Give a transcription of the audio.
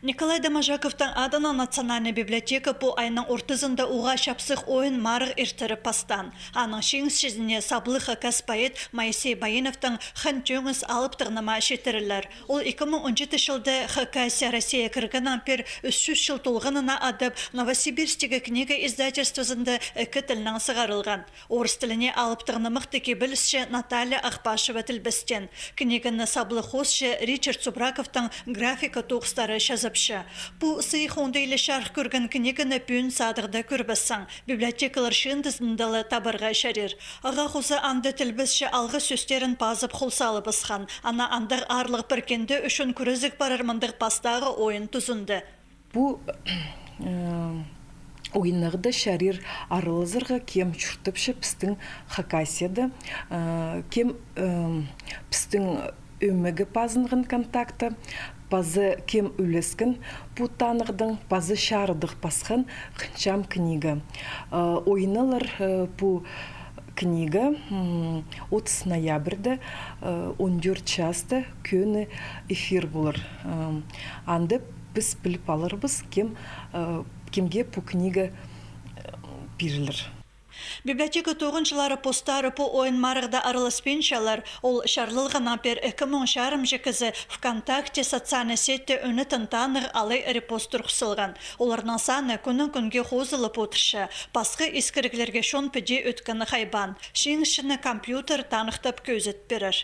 Николай Доможаковтың адына национальный библиотека по айның ортызында уға шапсық ойын марық иртірі пастан. Аның шеңіз шезіне саблыға кәс поэт Моисей Байыновтың хэн жөңіз алып тұғныма шетірілер. Ол 2017 жылды Хакасия Россия кірген ампер 300 жыл толғынына адып Новосибирстегі книга издательствозында әкі тілінің сығарылған. Орыс тіліне алып тұғнымық теке білісші Наталья Ақпашева тілбістен. Книганы саблы хосшы Ричард Субраковтың графика тоғыстары жазыпшы. Бұл сыйық ондайлы шарқ көрген книганы пүйін садырда көрбіссің. Библиотекалар шындызындалы табырға шәрер. Аға қозы анды тілбісші алғы сөстерін пазып құлсалы бысқан. Ана андыр арлық біркенді үшін күрізік барырмындық пастағы ойын тұзынды. Бұл ойынығыда шәрер арылызырға кем чүртіпші пістің Хакасияда, кем пістің өмігі пазынғын контакты, пазы кем үлескін путанығдың, пазы шарыдық пасқан қынчам книга. Ойынылар бұл книга 30 ноябрьда 14 часты көні эфир болыр. Анды біз біліп алырбыз, кемге бұл книга берілір. Библиотека тоғыншылары постары по ойын марығда арылыспеншалар, ол шарлылған апер 2000 шарым жекізі ВКонтакте социальный сетте өні тынтаныр алай репостыр құсылған. Оларның саны күнін-күнге қозылып отыршы. Басқы ескіргілерге шон піде өткіні қайбан. Шеңішіні компьютер танықтап көзет берір.